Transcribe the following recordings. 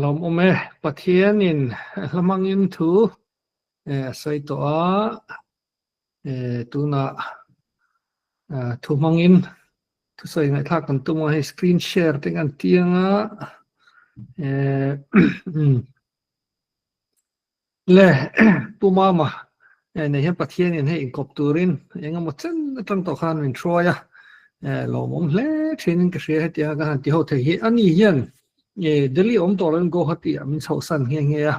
Alam ome patienin lamangin tu sai toa tu na tu mangin tu sai ngai thak kan tu ma hai screen share dengan tianga le tu mama nei hian patienin hei inkop turin enga mo chen tang to khan min troya lo mom le training ka hre hetia ka han ti ho the hi ani hian Delhi om tolen go hati amin sausan nge nge ya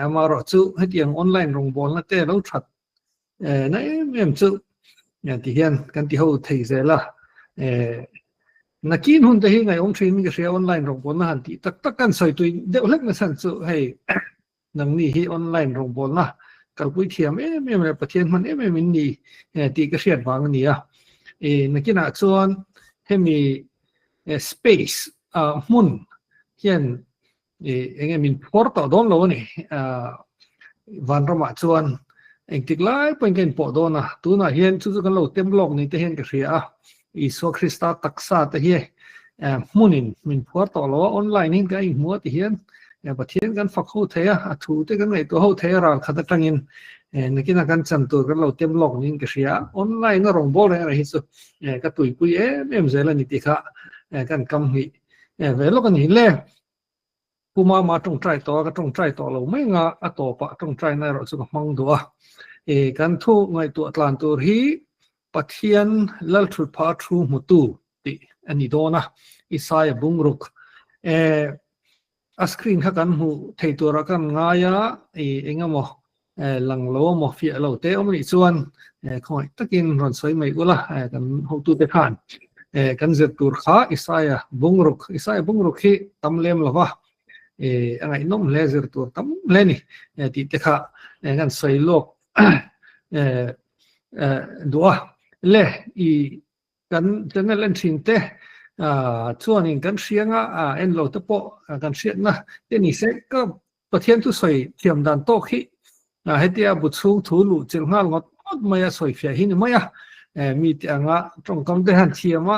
amaro chu hetiang online rong bol na te lo that na em chu ya ti hian kan ti ho thei zela nakin hun te hi ngai om training ke online rong bol na han ti tak tak kan soi tu de lek na san chu hei nang ni hi online rong bol na kal pui thiam em le pathian man em min ni ti ka hriat wang ni ya nakina chuan hemi space mun hian enge min porto don lo ni van roma chuan engtik lai point ken po dona tuna hian chu kan lo tem blog ni te hian ka hria iso krista taksa te hi munin min porto lo online in ka i mu ti hian pathian kan fakho theya athu te kan ngai to ho the ral khata tangin nakina kan cham tur kan lo tem blog ni ka hria online na rong bol re hi chu ka tui pui em zela ni ti kha kan kam hi velo kan hi le kuma ma tong trai to ka tong trai to lo mai nga atopa tong trai na ro chu mang do kan thu ngai tu atlan tur hi pathian lal thut pha thu mutu ti ani dona isaya bungruk a screen kha kan hu thei tur kan nga ya engamo langlo mo fi lo te omni chuan khoi takin ron soi mai ula kan ho tu te khan kan zet tur kha isaya bungruk hi tamlem lawa angai nom laser tur tam leni ti te kha kan soi lok dua le I kan channel en thin te chuan in kan hrianga en lo te po kan hriat na te ni se ka pathian tu soi thiam dan to khi hetia bu chung thu lu chil ngal ngot maya soi fia hin maya mi ti anga tong kam de han thiama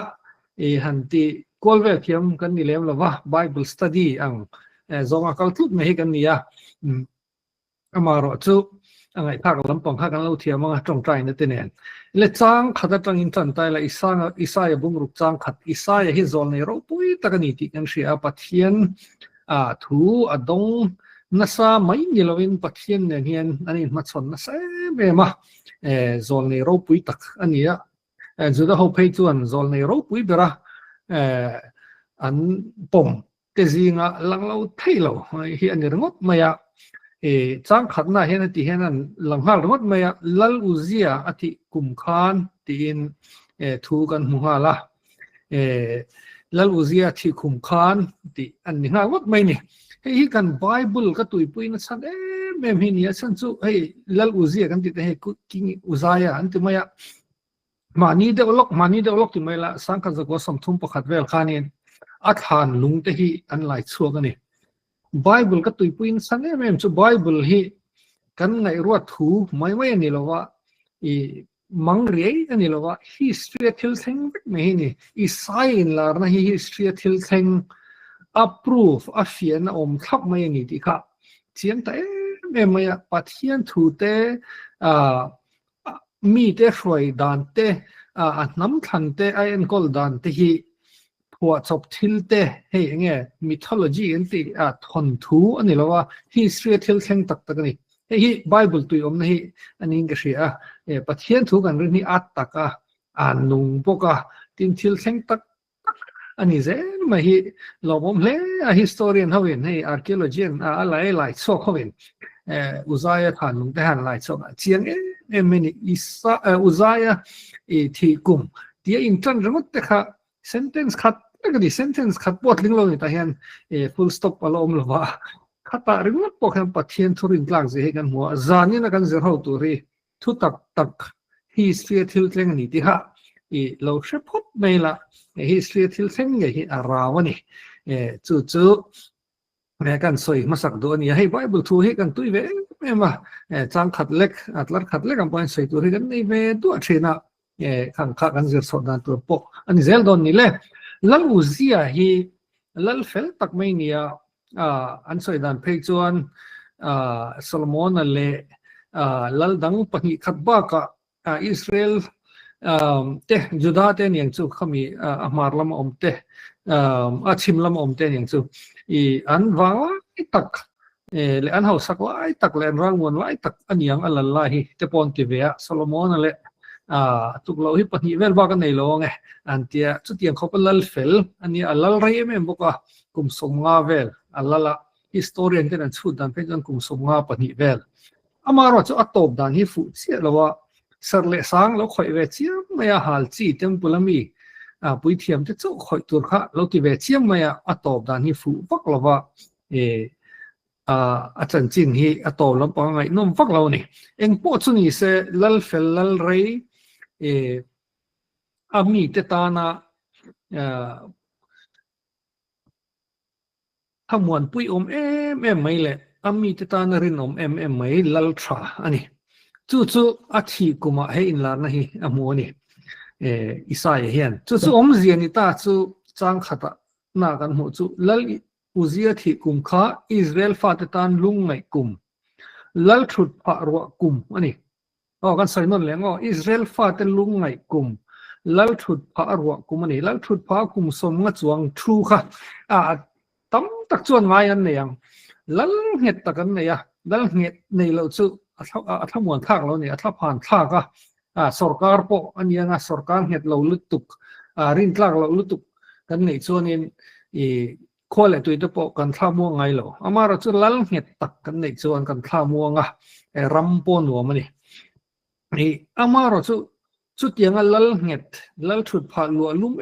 han ti kolve thiam kan ni lem lawa bible study ang zonga kal tut me hi kan nia amaro chu angai thak lampang kha kan lo thiama tong trai na te nen le chang khata tang in tan tai la isaya bungruk chang khat isaya hi zol nei ro pui takani ti kan hria pathian thu adong nasa mai ni lovin pathian ne hian ani ma chon na se me ma zol nei ro pui tak ania juda ho phei chuan zol nei ro pui bera an pom te zinga langlo thailo hi ani ringot maya chang khatna hian ti hian langhal ringot maya lal uzia ati kumkhan tin thu kan muhala lal uzia thi kumkhan ti an ni ngot mai ni hi kan bible ka tuipui na chan mem hi ni chan chu hei lal uzia kan ti te king uzaya an ti maya mani de olok ti mai la sang ka zago samthum pakhat vel khanin athan lung te hi an lai chuak ani bible ka tuipui na chan mem chu bible hi kan ngai ruat thu mai ani lowa mangrei ani lowa history thil theng me hi ni I sign lar na hi history thil theng approve a fian om thap mai ani ti kha chiam ta me maya pathian thu te mi te hroi dan te nam than te en kol dan te hi phua chop thil te hei nge mythology en ti thon thu ani lawa history thil theng tak tak ni hi bible tu om na hi ani nge hria pathian thu kan ri ni at taka nung boka tin thil theng tak ani zen ma hi lobom le a historian hawin hei archaeologian lai chok hawin uzaya thanung te han lai chok chiang meni uzaya thi kum tia in tran ramot te kha sentence khat agadi sentence khat pot ling lo ni ta hian full stop alom lova khata ringot po khan pathian thurin tlang je he kan mo zani na kan zer ho tu ri thu tak history thil tleng ni ti ha lo shepot mela history thil theng nge hi arawani chu me kan soi masak do ni hei bible thu hi kan tui ve ema chang khat lek atlar khat lek am point soi tu ri kan nei ve tu athina khang kha kan zer so dan tu po ani zel don ni le lal uzia hi lal fel tak mai nia อันสวยดันเพจวนโซโลมอนเลลัลดังปะหิขัดบ้ากะอิสราเอลเตจุดาเตนี่ยงจูขมีมารลำอมเตชิมลำอมเตนี่ยงจูอันว่าไอตักle an hau sak lai tak le rang won lai tak aniang alalla hi te pon ti ve solomon le tuk lo hi pahni vel ba ka nei lo nge an tia chu tiang khop lal fel ani alal rai em boka kum songa vel alala historian ten an chu dan pe jan kum songa pahni vel amaro chu atop dan hi fu sia lawa sar le sang lo khoi ve chiam maya hal chi tem pulami pui thiam te chu khoi tur kha lo ti ve chiam maya atop dan hi fu bak lawaอาจารย์จินฮีตอบลำปางไงนุ่มฟักเรานี่เองพูดสุนีเสลัลเฟลลัลเรย์อามีเตตานาถ้ามวนปุยไม่เลยอามีเตตานารินไม่ลัลทราอันนี้จู่อาทิกุมาให้อินลานะฮีอามัวนี่อิสายเฮียนจู่เจียนิตาจู่จังขัดนากันหัวจู่ลัลอุซิยะที่กุมข้าอิสราเอลฟาติตานลุงไงกุมลัลชุดพระรัวกุมอันนี้กันใส่นนเลยอิสราเอลฟาติลุงไงกุมลัลชุดพระรัวกุมอันนี้ลัลชุดพระกุมสมงจวงทรูค่ะตั้มตักจวนไงอันนี้ยังลัลเห็ดตักันเนี่ยลัลเห็ดในเราจู่ถ้ามวนทากเราเนี่ยถ้าผ่านทากสรการปอันนี้นะสรการเห็ดเราลุตุกรินทากเราลุตุกกันในส่วนนี้ข้อแหละตัวจะปกกันท่ามัวไงหรออามาเราจะลัลเห็ดตักกันในส่วนกันท่ามัวงะรำปนหัวมันนี่อามาเราจะจุดยังลัลเห็ดลัลชุดผ่าลัวลุ่ม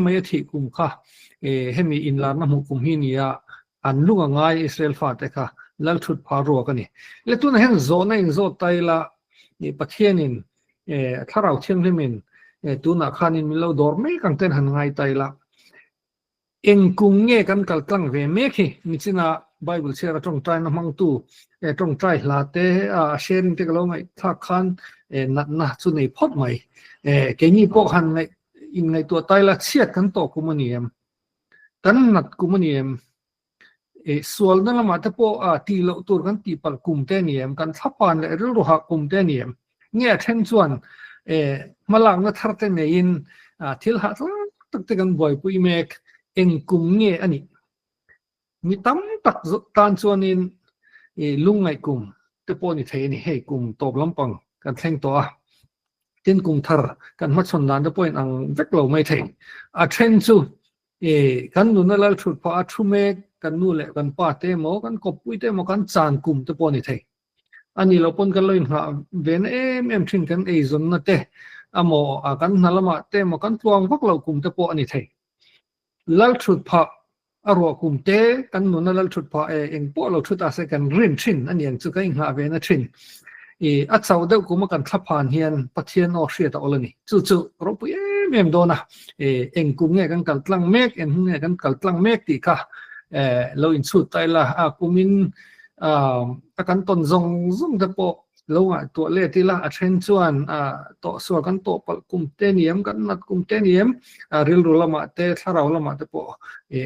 ไม่ที่กุมค่ะให้มีอินลานะมุกุมหินีอันลุงง่ายอิสราเอลฟาเตค่ะลัลชุดผ่ารัวกันนี่และตัวนั้นโซนนั้นโซนไตละนี่ประเทศนินถ้าเราเชื่อที่มินตัวนักขันินมิเราดอร์ไม่กันเต้นหันไงไตละเองกุงเงี้ยกันกัลกลังเวเมฆมิจินาไบเบิลเชื่อตรงใจน้ำมังตูตรงใจลาเตเชนที่กำลังไงทักขันนัดสุนัยพอดใหม่เกี่ยนี่พวกหันไงอินไงตัวไตละเชียดกันโตกุมณีมกันนัดกุมณีมส่วนนั้นละมาแต่พวกตีเหล่าตัวกันตีปัลกุมเตนีมกันทับปานเลยรู้หักกุมเตนีมเงี้ยเช่นส่วนมาหลังนัดทัดเตนีนทิลหัดตักเตกันบ่อยปุยเมกเองกุมเงี้ยอันนี้มีตั้มตักตานส่วนนี้ลุงไงกุมแต่พอนี่เทนี่ให้กุมตบลำปังกันแทงตัวเช่นกุมทาร์กันมัดชนดานแต่พออังเวกเราไม่เทงเช่นจู่กันนู่นนั่นแล้วชุดพอชุเมกกันนู่นแหละกันป้าเตมอกันกบปุยเตมอกันจานกุมแต่พอนี่เทงอันนี้เราปนกันเลยหาเวนทิ้งกันจนนั่นเตอโมกันนั่นละมาเตมอกันตวงพวกเรากุมแต่พอนี่เทงลัลชุดพระอรวกุมเตกันนู่นลัลชุดพระเองพวกเราชุดอาศัยกันรินชินอันนี้จะกันหาเวนชินอัศวเดกุมกันทับผ่านเฮียนปัทเทียนอเชียตอลนี่จู่เราไปโดนเองกุมเนี่ยกันกัลตังเมกเองเนี่ยกันกัลตังเมกตีค่ะเราอินสุดใจละกุมินกันต้นซงจะปกเราตัวเล่ที่ละเช่นส่วนตัวส่วนกันตัวปกุมเตนียมกันนัดกุมเตนียมเรียลรู้ละมาเตถ้าเราละมาจะปก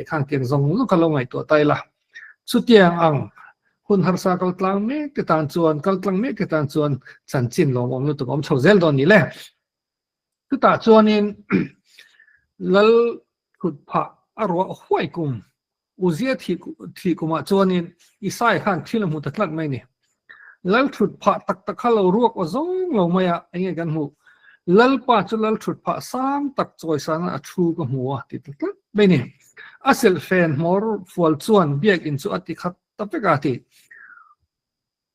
ข้างเตียงซงก็เราไงตัวไตละสุดยังอังคุณฮาร์ซากัลตังเมกติดตามส่วนกัลตังเมกติดตามส่วนสันจินลงอมนุตัวอมชาวเซลตอนนี้แหละคือตาส่วนนี้ลัลขุดผาอารวะห้วยกุมอุเซียที่กุมาส่วนนี้อิสายขันที่ละมุตตลักไม่เนี่ยลัลชุดผาตักข้าเรารวกว่าซงเราไม่อะเองกันหูลัลป้าจุลัลชุดผาสามตักจอยสานชูกับหัวติดตักไม่เนี่ยอาศัยแฟนมอร์ฟัวส่วนเบียกอินสุอติขัดตับไปกาติ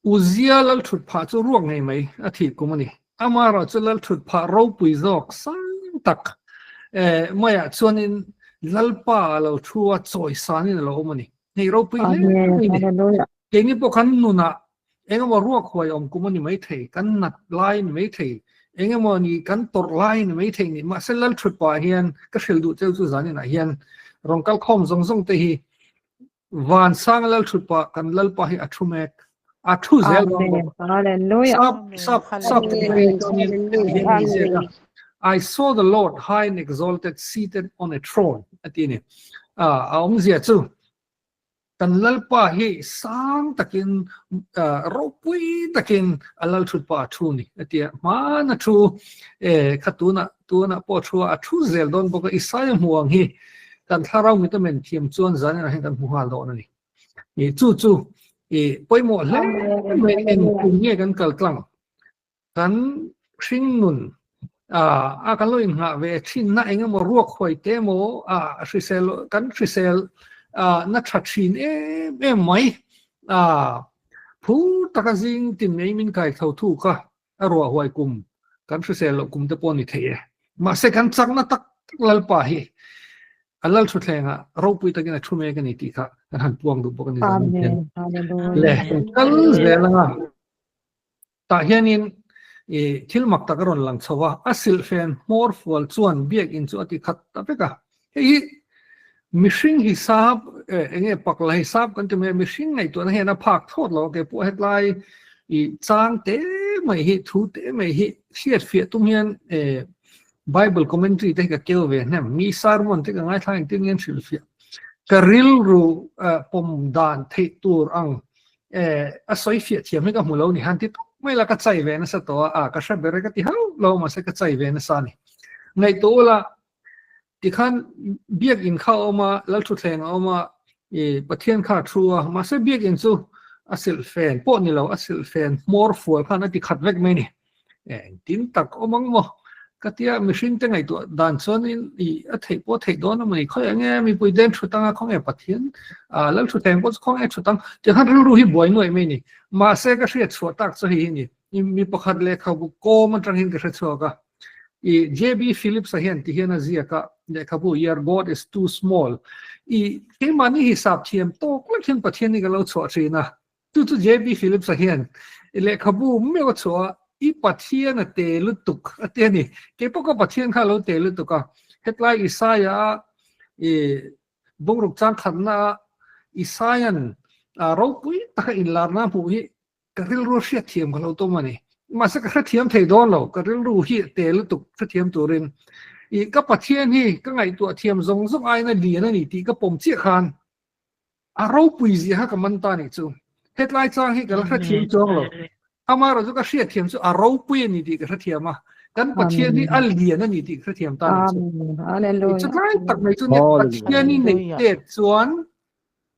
อุเซียลัลชุดผาจะรวกไงไหมอาทิตย์กุมานี่อามาเราจุลัลชุดผาเราปุยจอกสามตักไม่อะส่วนนี้ลัลป้าเราชัวจอยสานี่เราเอามานี่ให้เราปุยเลยเองนี่พวกขันนู่นน่ะเองว่ารวกหวยอมกุมันนี่ไม่เทกันนัดไลน์ไม่เทเองว่านี่กันตดไลน์ไม่เทนี่มาเส้นลัลชุดป่าเฮียนก็เชลดูเจ้าสุสานนี่นะเฮียนรองกัลคอมซงเตฮีวานสร้างลัลชุดป่ากันลัลป่าให้อัชุเมกอัชุเซลซับI saw the Lord high and exalted seated on a throne อันนี้เอาเสียจู่ กันลัลปาฮีสร้างตะกินรปุยตะกินอัลลัลชุดปาชูนี่เตียมานะชูขตูนะตัวนะปอชัวชูเซลดอนบอกอิสายห่วงฮีกันถ้าเรามีตะเมนเทียมจวนจันนะให้กันหัวโลนั่นนี่จู่ปอยหมดแล้วเมนเอ็นกุงเงี้ยกันกลางกันชิงนุนกันลอยหาเวชินนะเองมารวกหอยเตโมชิเซลกันชิเซลนัดชัดชินไม่ผู้ตะกจิงติมไม่มินไก่เขาถูกก็รัวหวยกุมกันชิเซลกุมตะปอนิเทมาเสกันจักนัดตักลัลปาฮีอัลลัลชุดแรงเราปุยตะกินชุ่มเอกันนี่ตีค่ะกันหันพวงดูบอกกันนี่เละกันเรื่องละตาเฮียนินทิลมักตะกรอนหลังสวะอัสิลเฟนมอร์ฟอลส่วนเบียกอินส่วนที่ขัดตะเปกะมิชิงฮิซาบเงี้ยปักลายฮิซาบกันจะมีมิชิงไงตัวนั้นเห็นพักโทษเราแกปวดไหล่จางเตะไม่ฮิทูเตะไม่ฮิเสียดเฟียตุ้มเฮียนBible commentary ที่กับเกี่ยวเวเนี่ยมีสารมันที่กับง่ายทางที่เงี้ยสิลเฟียกริลรูปมดานเทตูร์อังอาศัยเฟียเทียมให้กับหมู่เรานี่ฮันที่ไม่ละก็ใจเวนะสัตว์ก็ใช้เบรกที่เขาเรามาใช้ก็ใจเวนะสานี่ในตัวละที่ขันเบียกอินเข้าออกมาแล้วชุดแทงออกมาประเทศข้าทัวมาใช้เบียกอินสู่อาศิลเฟนพวกนี้เราอาศิลเฟนมอร์ฟัวขันนั่นที่ขัดเวกไม่นี่ตินตักอมังโมก็ที่มิชินตั้งไงตัวด่านส่วนนี้เทปว่าเทปโดนมันเขาอย่างเงี้ยมีปุยเดินชุดตั้งของประเทศแล้วชุดแทงก็ของชุดตั้งจะขันรู้ที่บ่อยหน่อยไม่นี่มาเสกก็เสียชุดตักสหินี่มีประคัดเล็กเขาบุกโกมันจังหินก็เสียชัวก็JB Phillips เห็นที่เห็นนะเสียก็เด็กเขาบอก your God is too small ที่มันนี่ฮิสับเทียมโตก็เห็นประเทศนี้ก็เราชัวร์สินะจู่ๆ JB Phillips เห็นเล็กเขาบอกไม่ก็ชัวร์ประเทศน่ะเตลุตุกเตนี่เก็บพวกประเทศข้าเราเตลุตุกเฮ็ดไลอิสายาบุงรุกจังขันนะอิสายันเราปุยตะอินลาร์นะปุยกระริลรูเสียเทียมของเราตัวมันนี่มาสักกระเทียมเทดอนเรากระริลรูฮีเตลุตุกกระเทียมตัวเรนก็ประเทศนี่ก็ไงตัวเทียมซงไอ้นั่นดีนั่นนี่ที่ก็ปมเจียคานเราปุยสิฮะกับมันตานี่จูเฮ็ดไลจังให้กับกระเทียมจองเราอามาเราจะเสียเทียมสู่อารมณ์ปุยนี่ดีกระเทียมกันประเทศนี้อัลเลียนั่นนี่ดีกระเทียมตานี่ฮาเลลูยาจะได้ตักในจุดนี้ประเทศนี้ในเตจส่วน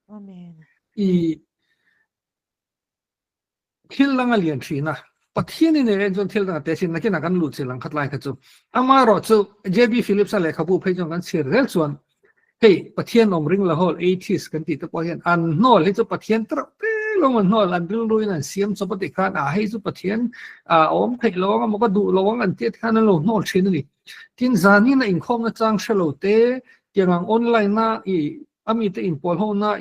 อาเมนทิลลังเลียนชีนะประเทศนี้ในเรื่องทิลลังเตชินนักนักกันลุดสิลังขัดไล่กันจูอามาเราจะ JB Phillips อะไรเขาพูดให้จงกันเสียเรื่องส่วนเฮ้ยประเทศนมริงละฮอล80กันติดตัวประเทศอันโน่เลยจะประเทศตระลงมันนอลันดึงลุยนั่นเสียมสมบัติการให้สุประเทศอมเพลลงมันก็ดูลงอันเทียท่านนั่นลงนอลเช่นนี้ที่จานี่นะอินคอมนะจังเชลเตที่งออนไลน์นะมีแต่อินพอลโฮนะ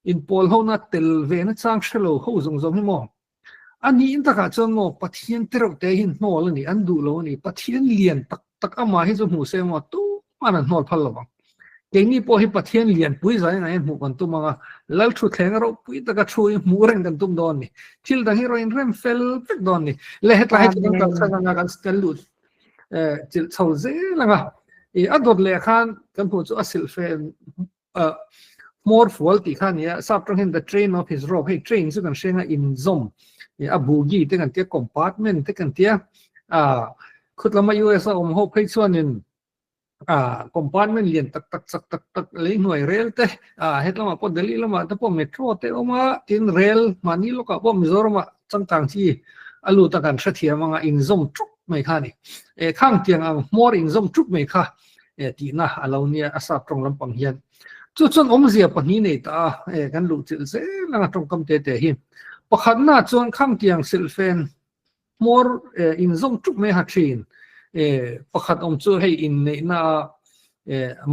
อินพอลโฮนะเทลเวนะจังเชลเขาส่งส่งให้มองอันนี้อินตะกาจังโนประเทศเตระเตหินนอลนี่อันดูลงนี่ประเทศเลียนตักอามาให้สมุเซมาตู้มันนอลพัลละบังเก่งนี่พอให้ประเทศเลียนปุ้ยใจไหนหมู่กันตุ้มมาแล้วชุดแข่งเราปุ้ยตะกะช่วยหมู่เร่งกันตุ้มโดนนี่ทิลดังฮีโร่อินเรมเฟลเป็กโดนนี่เละให้ตายที่กันสังกัดกันสเตลลูดจิลเท่าเซ่ละก็อันดดเละขันกันพูดว่าสิลเฟนmore faulty ขันเนี่ยทราบตรงเห็น the train of his rope ให้ train ซึ่งกันเชื่ออินซอมบูกี้ที่กันเตี้ย compartment ที่กันเตี้ยคุดละมา US อมโฮให้ส่วนนึงcompartment เลียนตักเลยหน่วยเรลเตเฮ็ดละมาพอเดลีละมาตะพอเมโทรเตอมาตินเรลมานี่ลูกก็มิโซรมาจังที่อลูตะกันเสถียรมาอินซอมทุกไม่ค่ะนี่ข้างเตียงmore อินซอมทุกไม่ค่ะตีน่ะเราเนี่ยอาศัยตรงลำปังเฮียนจนเสียปนี้เนี่ยตากันลูกจิลเซละตรงกำเตหิมปะขันน่ะจนข้างเตียงซิลเฟน more อินซอมทุกไม่หัดชินประคัดจู่ให้อินในน่า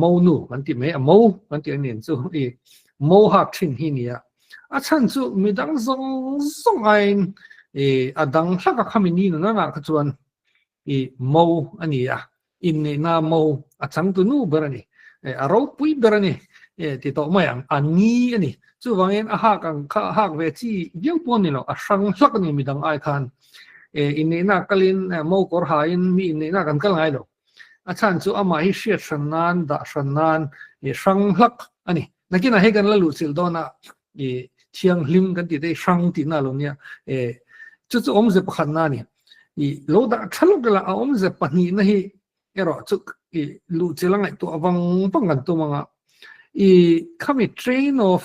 มูนูกันที่ไม่มูกันที่เนี่ยจู่มูหักชินที่เนี่ยฉันจู่มีดังส่งไอ้ดังสักคำนี้นั่นน่ะก็จวนมูอันนี้อินในน่ามูฉันตัวนู้เบอร์นี่เราปุยเบอร์นี่ที่ต่อมาอันนี้อันนี้จู่ว่าเงินหักเวทีเยี่ยมปนนี่หรอสังสักนี่มีดังไอคันอินนี้น่ากัลินมูกอร์หายมีอินนี้น่ากันกัลไงหรอฉันจู่อามาฮิเชียชันนันด่าชันนันสังสักอันนี้ nakina he kan la lu sil dona e thiang lim kan ti dei sang ti na lo nia chu chu om ze pakhan na ni I lo da thaluk la om ze pani na hi ero chu lu chilang ai to awang pangan to manga khami train of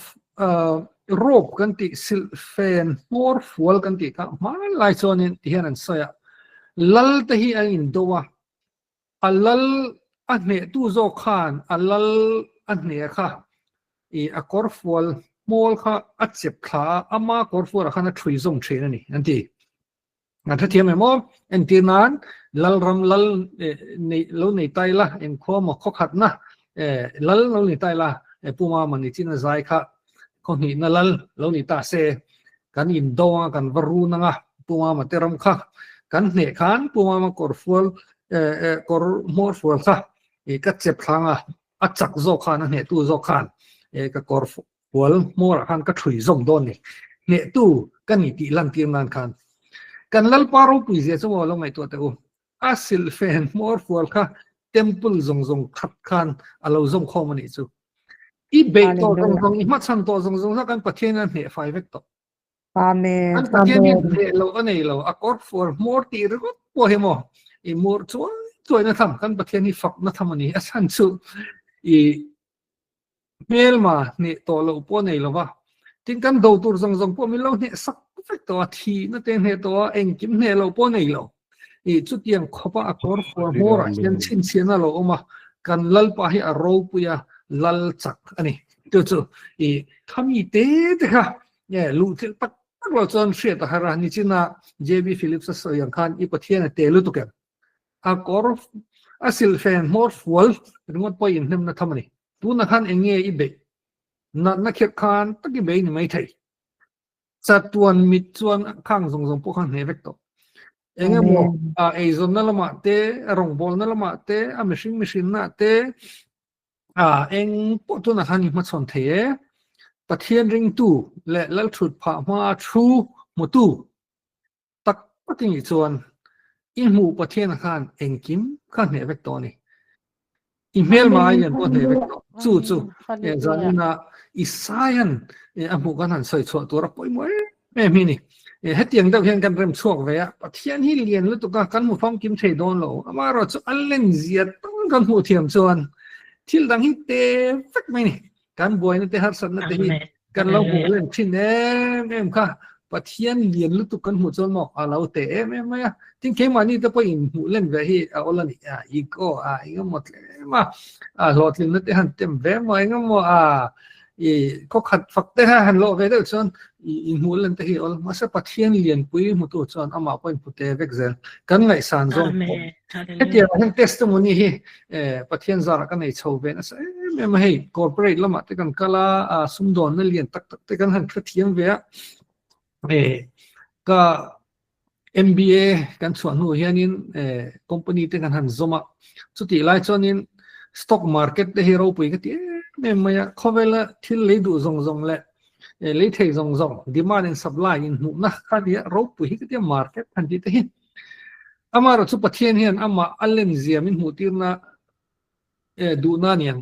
rope kan ti sil fan more fuel kan ti ka man lai chonin ti han soya lal te hi a in dowa alal anne tu zo khan alal anne kha a korfol mol kha achep kha ama korfol khana thui zong train ani anti na tha thiam mo entinan lal ram lal nei lo nei tai la en kho mo kho khat na lal lo nei tai la puma mani chin zai kha ko ni na lal lo ni ta se kan in dowa kan varu na nga puma ma teram kha kan ne khan puma ma korfol kor mor fol kha ka chep thanga achak zo khan ne tu zo khan ka korfol mor khan ka thui zong don ni ne tu kan ni ti lang tiam nan khan kan lal paro pu je so lo mai to te o asil fen mor fol kha temple zong zong khat khan alo zong kho mani chu I be to zong I mat san to zong sa kan pathian an ne fai vek to Amen. kan pathian ne lo anei lo a court for more ti ro po he mo I more choi na tham kan pathian ni fak na tham ani asan chu mel ma ne to lo po nei lo wa tin kan do tur zong po mi lo ne sak vek to thi na te ne to eng kim ne lo po nei lo chu tiang khopa a court for more chen chin na lo oma kan lal pa hi a ro pu ya lal chak ani chu khami te kha lu til tak lo chon shre ta hara ni china JB Phillips so yang khan I pathian te lu tu ken a kor asil fan more full ringot po in nem na thamani tu na khan enge I be na khep khan taki be ni mai thai chatuan mit chuan khang zong po khan he vek to enge mo a zon na lama te rong bol na lama te a machine na te eng po tu na khan ma chon the pathian ring tu le lal thut pha ma thu mu tu tak pating I chuan I mu pathian khan eng kim khan he vek to ni email ma yan po he vek to chu zanina isayan amu kan han soi chho tur poi mo mi ni hetiang da hian kan rem chuak ve pathian hi lian lu tu ka kan mu phong kim thei don lo amaro chu allen zia tong kan mu thiam chuan thil dang hi te vek mai ni kan boy na te har san na te hi kan lo bu len thin em kha pathian lian lu tu kan mu chon mo alo te em ya tin ke mani te po in mu len ve hi a olani I go inga mot ma lot lin na te han tem ve mo inga mo ko khat fak te han lo ve de chon in mu len te hi ol ma sa pathian lian pui mu tu chon ama point pu te vek zel kan ngai san zong tia han testimony hi pathian zara kan nei chho ve na sa me hei corporate lama te kan kala sum don na lian tak te kan han thiam ve ka MBA kan chuan hu hianin company te kan han zoma chuti lai chonin stock market te hero pui ka ti me maya khowela thil le du zong le le thei zong demand and supply in hu na kha dia ro pui ka ti market han ti te hin amaro chu pathian hian ama allen zia min hu tirna du na niang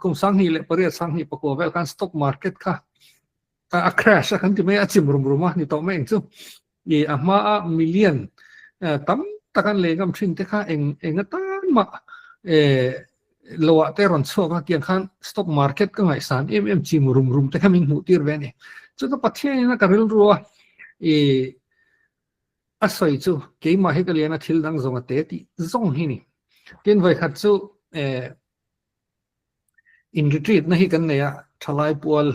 kum sang hi le pare sang hi pako vel kan stock market kha a crash kan ti me a chim rum ni to me chu ama million tam takan le gam thin te kha eng tan ma lowa te ron so ka kian khan stock market ka ngai san chim rum te khamin hu tir ve ni chu to pathian na ka ril ruwa asoi chu ke ma he ka le na thil dang zong te ti zong hi ni tin vai khat chu in retreat na hi kan ne ya thalai pual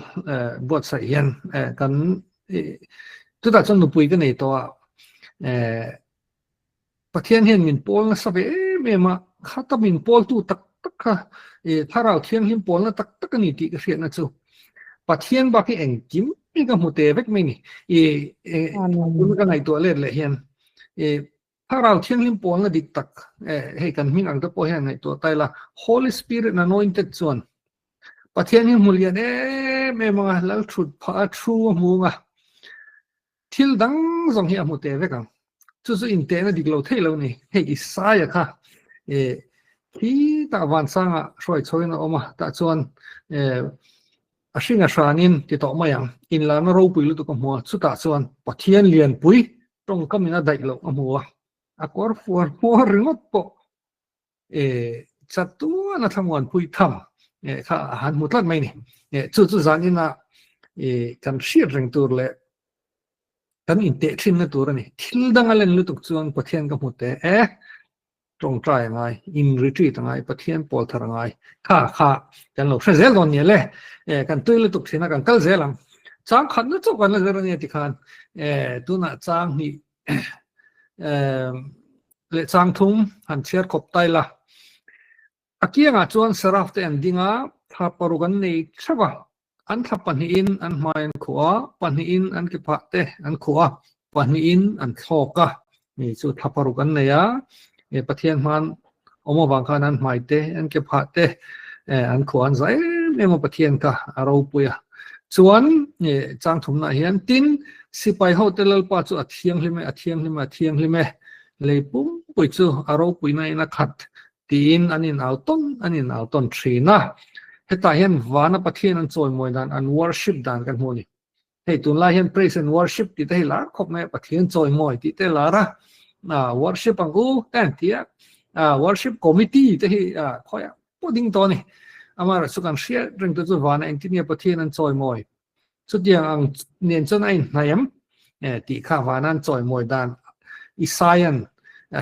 bot sa yan kan tu ta chon nu pui ka nei to pathian hian min pol na sabe me ma khata min pol tu tak kha tharau thiang him pol na tak ni ti ka hriat na chu pathian ba ki eng kim mi ka mu te vek me ni kun ka ngai to le hian tharau thiang him pol na dik tak hei kan min ang ta po hian ngai to tai la Holy Spirit anointed chuan pathian hi mulian me ma lal thut pha thu mu nga thil dang zong hi amu te vekang chu in te na dik lo thei lo ni hei Isaiah kha hi ta wan sanga roi choina oma ta chuan Ashinga shanin ti to mayang in la na ro pui lu to ko mo chuta chuan pathian lian pui tong kamina dai lo amua akor for ringot po chatu na thamwan pui tham kha han mutlat mai ni chu zanina kan shir ring tur le kan in te thin na tur ni thil dangalen lu tuk chuan pathian ka mute trong trai ngai in retreat ngai pathian pol thar ngai kha kan lo zel don ni le kan tui lu tuk thina kan kal zelam chang khan na chu kan la zera ni ti khan tu na chang ni le chang thum han cher khop tai la akianga chuan seraf te an dinga tha parugan nei thaba an tha pani in an main khuwa pani in an ki pha te an khuwa pani in an thoka ni chu tha parugan nei ya pathian man omo bang khan an mai te an ki pha te an khuan zai memo pathian ka aro puya chuan chang thum na hian tin sipai hotel pa chu athiang hlime leipum pui chu aro pui na ina khat tin anin auton thina heta hian wana pathian an choi moi dan an worship dan kan honi hei tun la hian praise and worship ti te la khop me pathian choi moi ti te la ra worship ang u tan tia worship committee te hi khoya poding to ni amara sukan share ring to chu wana engineer pathian an choi moi chu tiang ang nen chon ai nayam ti kha wana an choi moi dan isayan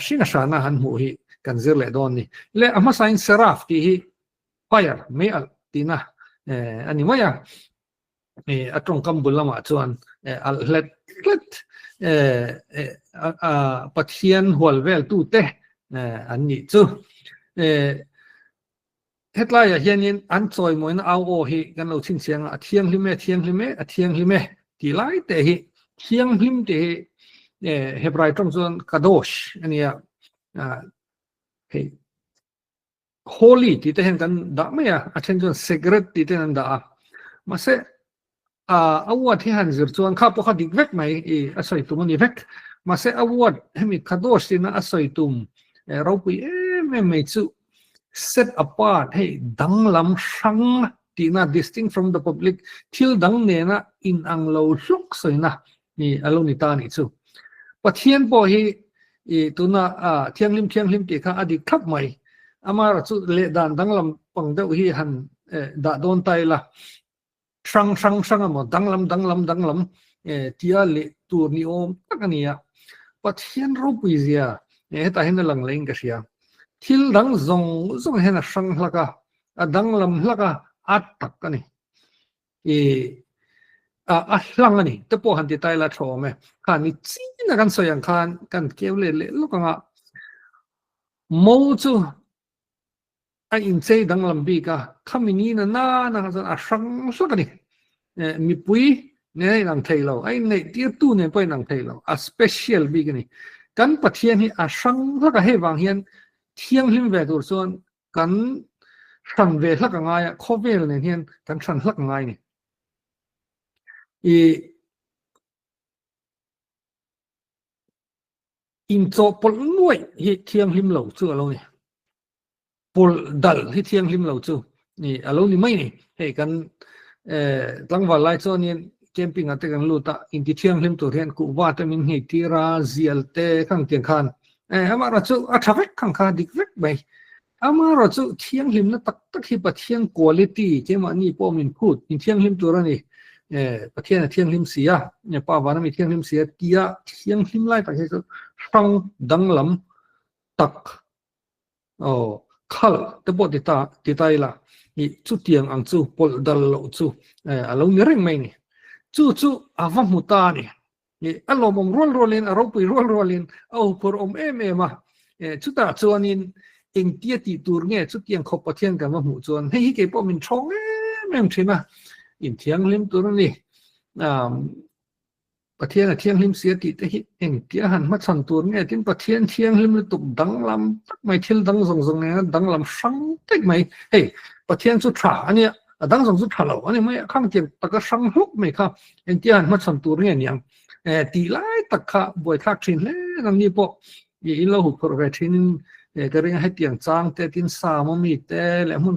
shinga shana han mu hi kan zir le don ni le ama sain seraf ti hi fire me al tina ani maya atong kambul lama chuan al let pathian holvel tu te an ni chu hetlai ya hianin an choi moina au o hi kan lo ching chiang a thiang hlime ti lai te hi thiang hlim te hebrai tong chuan kadosh ania hey holy ti te hen kan da me ya achen chuan sacred ti te nan da ma se awat hi han zir chuan kha po kha dik vek mai asoi tum ni vek ma se awat hemi kadosh ti na asoi tum ro pui me chu set apart hey danglam sang ti na distinct from the public thil dang ne na in ang lo hluk soina ni alo ni ta ni chu pathian po hi tuna thianglim ti kha adik thap mai amara chu le dan danglam pang deuh hi han da don tai la sang amo danglam tia le tur ni om takania pathian ro puizia ta hen lang leng ka sia thil dang zong hen sang hlaka danglam hlaka at tak ani hlang ani te po han ti tai la thome khan ni china kan soyang khan kan kewle le lokanga mo chu a in chei danglam bi ka khamini na zan a sang sakani mi pui ne nang thailo ai nei ti tu ne poi nang thailo a special bi gani kan pathian hi a sang laka he wang hian thiang hlim ve tur chuan kan san ve hlaka nga ya khovel ne hian kan san hlak ngai ni in cho pol nuai hi thiang hlim lo chu alo ni pol dal hi thiang hlim lo chu ni alo ni mai ni he kan tlangwal lai chuan in camping ate kan luta in ti thiang hlim tur hian ku vitamin hi tira zialte khang tiang khan amara chu a thawek khang kha dik vek bai amara chu thiang hlim na tak hi pathian quality chema ni po min phut in thiang hlim tur ani pathian thiang hlim sia pa wana mi thiang hlim sia tia thiang hlim lai tak he chu sang danglam tak khal te bo ti tai la ni chu tiang ang chu pol dal lo chu alo ni reng mai ni chu awam muta ni alo mong rol in aro pui rol in au por ma chu ta chuanin eng tia ti tur nge chu tiang khop pathian ka ma mu chuan hei ke po min thong em thina in thiang hlim tur ni pathian thiang hlim sia ti te hi eng tia han ma chan tur nge tin pathian thiang hlim tuk danglam tak mai thil dang zong ne danglam sang tek mai hei pathian chu tha ania dang zong chu thalo ani mai khang tiang taka sang hluk mai kha eng tia han ma chan tur nge niang ti lai tak kha boi thak thin le nang ni po i lo hu por ve thin ka ring hai tiang chang te tin sa mo mi te le mun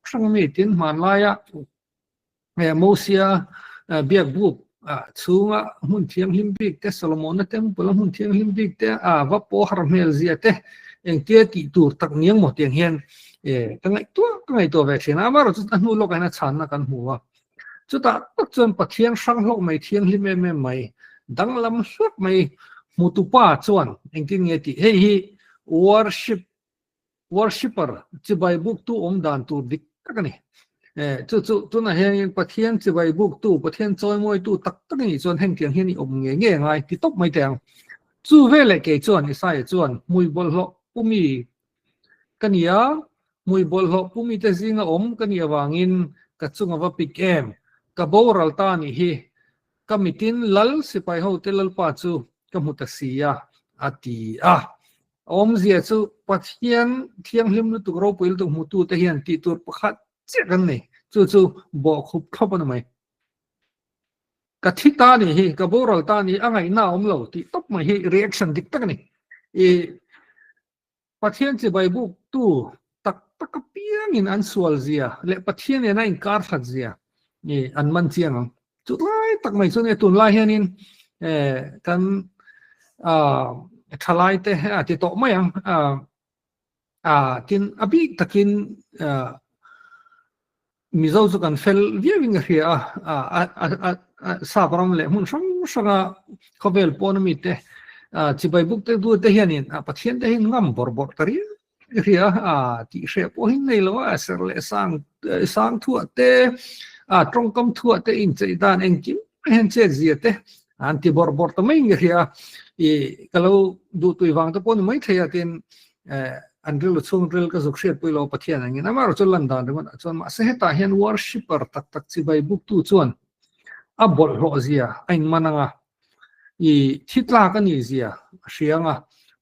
sang mi tin man la ya โมเซียเบียกบุกชูงะหุ่นเทียงลิมปิกเตโซโลมอนเต็มปลหุ่นเทียงลิมปิกเตวัปโปฮาร์เมลเซียเตเองเตียติตูตักเนียงหมดเตียงเฮียนกังไงตัววัคซีนมาเราจุดอันนู้นโลกไอ้น่ะชันนะกันหัวจุดตักจนปะเทียงสังโลกไม่เทียงลิมไม่ดังลำสุดไม่มุตุป้าจวนเองที่เงี้ยติเฮ้ย worshipper จะไปบุกตู้องค์ดานตูดิกกันนี่จุดน่ะเห็นประเทศจะไปบุกตู้ประเทศจอยมวยตู้ตักนี่จวนแห่งเทียงเห็นนี่อมเงี้ยไงที่ตบไม่แตงจู่เวลาเกี่ยจวนนี่ใส่จวนมวยบอลหอกผู้มีกันยามวยบอลหอกผู้มีแต่สิ่งอมกันยาวางินกัดจุงว่าปิกกับโบรัลตานี่เฮกับมิตินลัลสิไปเขาเตลัลปาจูกับมุตเสียอาตีอมเสียจูปัทเฮียนเทียงหิมลุตุกเราไปลุตุมุตุแต่เฮียนตีตัวประคัดเจ้ากันนี่จู่บอกคุบเข้าไปทำไมกับทิตานี่เฮกับโบรัลตานี่อะไรน่าอมเหล่าที่ตบมาเฮ reaction ดิกตักนี่ปัทเฮียนจะไปบุกตู้ตักกับเปียงอินอันสวลเสียและปัทเฮียนเนี่ยน่าอินคาร์ฟัดเสียอันมันเสียงจุดไล่ตักไม่ส่วนเนี่ยตุนไล่เฮียนินกันทลายแต่ที่โตไม่ยังกินอภิตะกินมิจฉากันเฟลเวียวิ่งเรียสาบรำเลยมุ่งสังเขาเวลปนมิเตที่ไปบุกเตดูเตเฮียนินปัจจัยเตหินงามบอร์ตรีเรียที่เชฟพอหินในโลกเสร็จเลยสังทั่วเตตรงกำทั่วเตอินใจด้านเองกิมเห็นเจ็ดเสียเตอันที่บอร์ตไม่เรียkalauดูตัววางตัวปนไม่เทียตินอันเรื่องช่วงเรื่องก็สุขเสียไปเราปะเทียนอย่างนี้นะมาเราจะลันดานด้วยมันจนมาเสียตาเห็น worshipper ตักสิไปบุกตู้จวนบอลโรเซียไอ้มันงะทิศลากันนี่เสียเสียง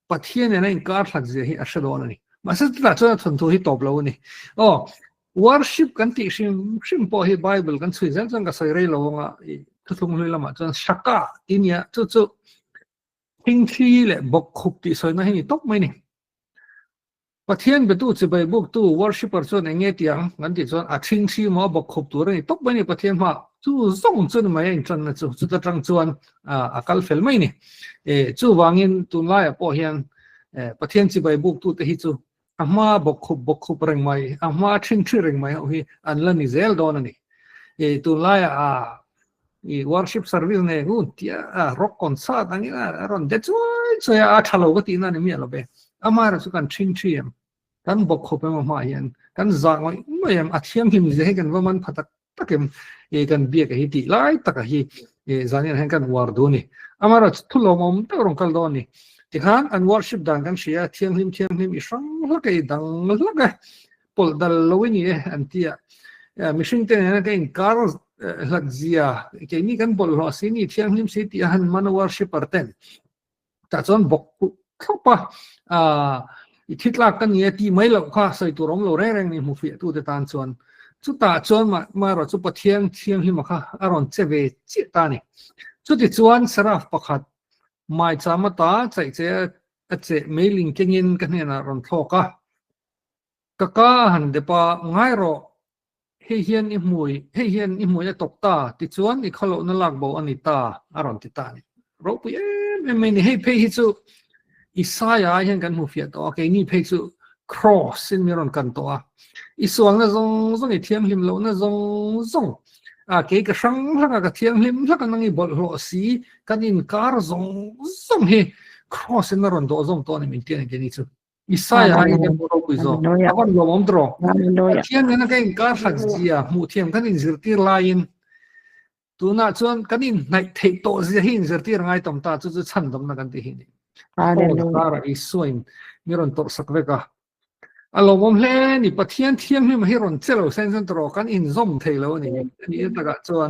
ปะเทียนเนี่ยในการทักเสียอัศดรนี่มาเสียตาจนทนตัวที่ตบเรานี่worship กันที่ชิมพอให้ Bible กันช่วยจังก็ใส่เรื่องเราทุกทุกเรื่องละมาจนชักกะที่เนี่ยจู่ทิ้งที่แหละบอกขุบที่สวยนะนี่ตบไหมนี่ประเทศไปตู้จะไปบุกตู้ worshipper ส่วนอย่างเงี้ยที่งั้นที่ส่วนทิ้งที่มาบอกขุบตัวนี่ตบไหมนี่ประเทศมาจู่ส่งจนไม่จนนะจู่จะจังส่วนกัลเฟลไหมนี่จู่วางินตุนไล่พอเห็นประเทศจะไปบุกตู้แต่ฮิจู่มาบอกขุบเร่งไหมมาทิ้งที่เร่งไหมโอ้ยอันนั้นนี่เซลโดนนี่ตุนไล่worship service เนี่ยกูที่rock concert อันนี้รอนเด็ดช่วยทะเลาะกันที่นั่นนี่มีอะไรบ้างมาเราสุกันชิงชีมกันบอกขบไปมาเห็นกันจากไม่ยังอัดเทียมหิมจะให้กันว่ามันพัฒนากันกันเบียกให้ดีไล่ตักให้จานนี้ให้กันวาร์ดูนี่มาเราทุลมตะรองกัลดอนนี่ที่ขันอัน worship ดังกันเสียเทียมหิมอีสังลักไอ้ดังลักพอดัลลวินี่อันที่มิชิงเตเนี่ยกันคาร์ลักเซียแค่นี้กันบอลลอสินี่เทียงหิมสิที่หันมันวอร์ชิปเปอร์เต็นแต่จนบอกเข้าปะทิศลักกันเนี่ยที่ไม่หลอกข้าใส่ตัวร้องเราแรงนี่มุฟีตัวเดตันจวนสุดท้ายจวนมาเราจะปะเทียงหิมข้าอารมณ์เจเวจิตานี่สุดที่จวนสระประคัดไม่จำมาตาใจเจไม่ลิงเกินกันเนี่ยนะรอนทอกะก็หันเดปะง่ายรอเฮียนอิมวยตกตาติดส่วนอีกขลุ่นลักบอกอันนี้ตาอารมณ์ติดตานี่เราไปไม่นี่ให้เพย์ฮิตซูอิสายาเห็นกันมุฟีตัวโอเคนี่เพย์ซู cross สิ่งมีรอนกันตัวอีส่วนนั้นซงอีเทียมหิมเรานั้นซงเกี่ยกับช่างแล้วก็เทียมหิมแล้วก็นั่งอีบอลโรสีกันอินคาร์ซงเฮ cross สิ่งนั้นรอนตัวนี่มีเทียนกันนี่ซูอิสายาเห็นกันเราไปซงอาวันเราไม่รู้เทียนนั้นก็อินคาร์ฟักเซียมูเทียมกันอินซิร์ตีไลน์ตัวน่ะส่วนกันอินในเทปโตเสียหินซิร์ตีง่ายต่ำตาจู่ฉันต่ำนักกันที่หินโอ้การอีส่วนมีรอนตัวสักเวกะเราผมเล่นนี่ปะเทียนไม่มาให้รอนเซลล์เซนต์ตรอกันอินซ่อมเทแล้วนี่ตะกัดส่วน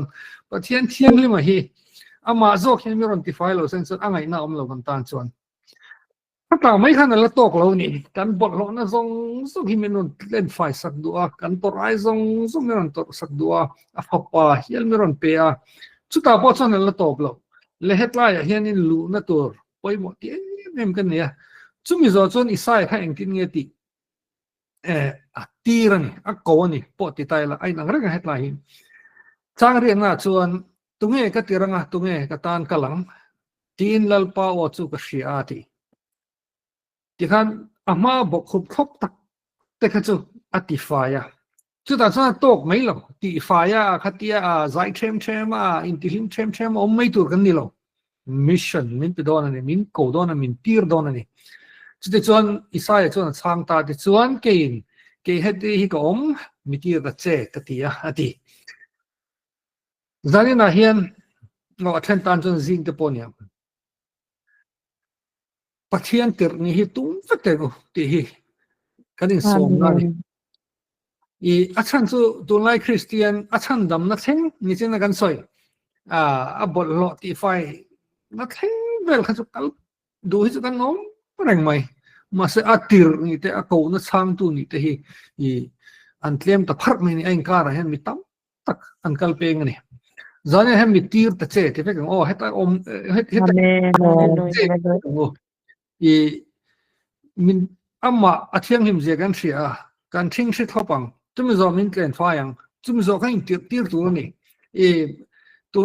ปะเทียนไม่มาให้มาโซกเห็นมีรอนที่ไฟเราเซนต์อะไรน่าเรากันตานส่วนถ้าต่างไม่ขนาดละตกเรานี่กันบทเรานะส่งที่มันเล่นไฟสักดัวกันตัวไรส่งมีรอนตัวสักดัวฟ้าป่าเฮียมีรอนเปียสุดท้ายพอส่วนนั้นละตกเราเลยเหตุไรเฮียนี่รู้นะตัวไปหมดที่เอ็มกันเนี่ยจุ่มมีส่วนอิสายให้เองกินเงี้ยติตีรันนี่กวนนี่ปอดที่ตายละไอ้หนังเรื่องเหตุไร chang ri na chuan tunge ka tiranga tunge ka tan kalang tin lalpa o chu ka hria ti tikhan ama bok khup thop tak te kha chu atifaya chu ta cha tok mai lo ti faya khatia zai them intilim them om mai tur kan ni lo mission min pe don ani min ko don ani min tir don ani chu te chuan isaya chuan chang ta te chuan ke heti hi ko om mi tir da che ka tia ati zalina hian no athen tan chuan zing te ponia pathian tir ni hi tum vete go ti hi kanin som na ni i achan chu tunlai christian achan dam na theng ni chen kan soi a bol lo ti fai na theng vel kha chu kal du hi chu kan nom reng mai ma se atir ni te a ko na chang tu ni te hi i an tlem ta phar mai ni ain ka ra hen mi tam tak an kal pe ngani zane hem mi tir ta che te pe kan o heta om heta i min amma athiang him je kan thria kan thing se thopang chumi zo min tlen phayang chumi zo kan tir tu ni tu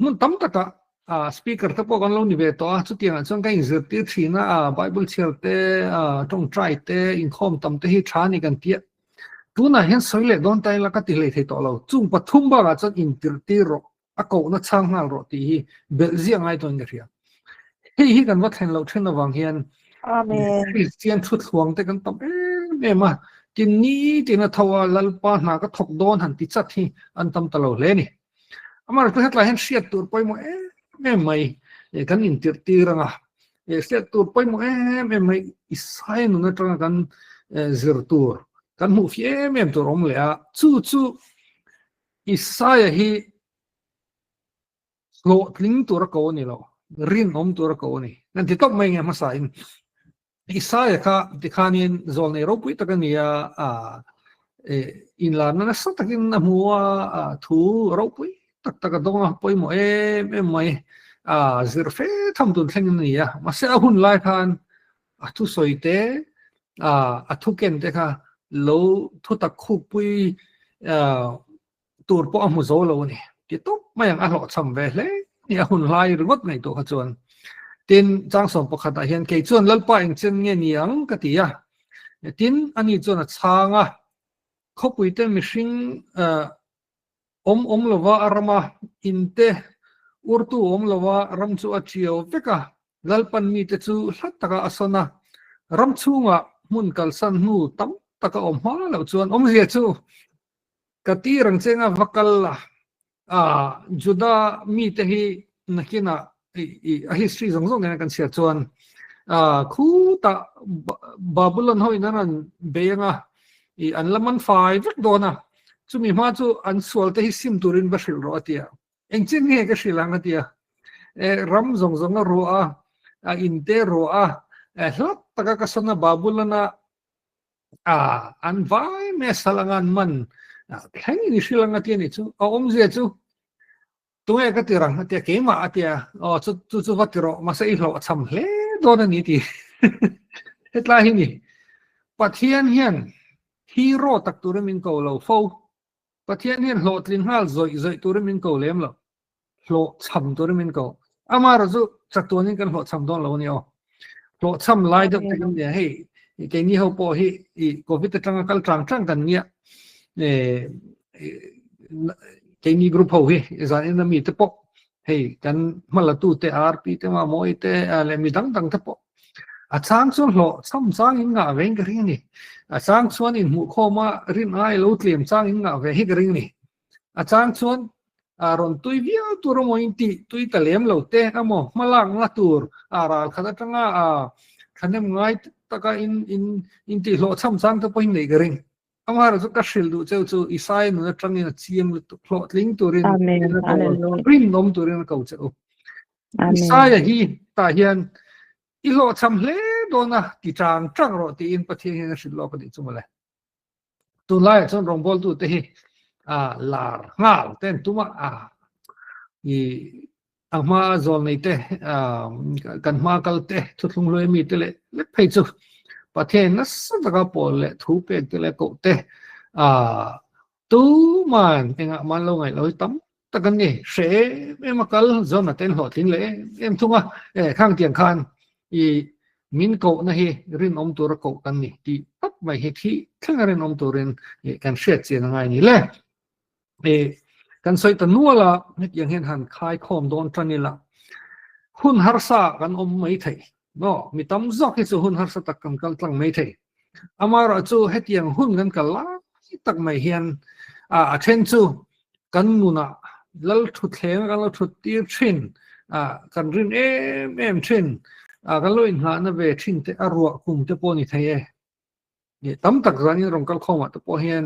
mun tam taka speaker ta po kan lo ni ve to chu tiang chang kan zir tir thina bible chelte tong try te in khom tam te hi thani kan tia tu na hen soile don tai la ka ti le the to lo chung pathum ba ga chan in tir ro a ko na chang nal ro ti hi bel ziang ai to ngia hi kan wa thain lo thin awang hian Amen. Christian thut thuang te kan tam ma tin ni tin a thawa lalpa na ka thok don han ti chat hi an tam talo le ni amar tu hetla hen siat tur poi mo mai kan in tir ranga siat tur poi mo mai isai nu na tanga kan zir tur kan mu fie mem tur om le a chu isai hi lo tling tur ko ni lo rin om tur ko ni nan ti top mai nge ma sain isaya ka dikhanin zol nei ro pui takania in la na sa takin na muwa thu ro pui tak donga poi mo mai zirfe tham dun thleng ni ya ma se hun lai khan thu soite thu ken te kha lo thu tak khu pui tur po amu zo lo ni ti top mai ang a lo cham ve hle ni hun lai ringot nei to kha chuan tin chang som pakhat a hian ke chuan lalpa eng chen nge niang ka tia tin ani chuan a changa khopui te mihring om lova arama inte urtu om lova ram chu a chiao veka lalpan mi te chu hlataka asana ram chunga mun kalsan nu tam taka om ha lo chuan om zia chu kati rang chenga vakalla juda mi te hi nakina a history zong kan sia chuan khu ta babylon hoi nan beanga I an laman fai vek dona chumi ma chu an sual te hi sim turin ba hril ro atia engchen nge ka hrilang atia ram zong ro a inte ro a hlat taka ka sona babylona an vai me salangan man thleng ni hrilang atia ni chu om zia chu tunga ka tirang atia kema atia chu vatiro masa I hlo cham hle dona ni ti hetla hi ni pathian hian hero tak turemin ko lo fo pathian hian hlo tlin hal zoi turemin ko lem lo hlo cham turemin ko amara zu chatuanin kan hlo cham don lo ni hlo cham lai dok te kan ne hei ke ni ho po hi covid tanga kal tang kan nia ke ni group ho hi zan in mi te po hei kan malatu te rp te ma moi te le mi dang te po a chang chuan hlo chang in nga veng ka ring ni a chang chuan in mu khoma rin ai lo tlem chang in nga ve hi ka ring ni a chang chuan ron tui via tur mo inti tui talem lo te amo malang la tur ral khada tanga khanem ngai taka in ti hlo chang te po hin nei ka ring amara zu ka shil du chu isai nu tang in chiam hlo tling turin rin nom turin ka chu isai hi ta hian ilo cham hle dona ti chang ro ti in pathian hin shil lo ka di chumale tu lai chon rong bol tu te hi lar ngal ten tuma I angma zol nei te kan ma kal te thutlung loi mi te le phei chu pathian na sa ka pol le thu pe te le ko te tu man enga man lo ngai loi tam takan ni se emakal zona ten ho thing le em thunga khang tiang khan I min ko na hi rin om tur ko kan ni ti tak mai hi thi thang rin om turin kan shet chen ngai ni le kan soi ta nuala nit yang hen han khai khom don tanila hun harsa kan om mai thai no mi tam zok hi chu hun harsa tak kan kal tlang mai thai amara chu het yang hun kan kala tak mai hian a then chu kan nuna lal thu thleng kan lo thu tir thin kan rin em thin kan lo in ha na ve thin te arwa kum te poni thai ni tam tak rani rong kal khoma te po hian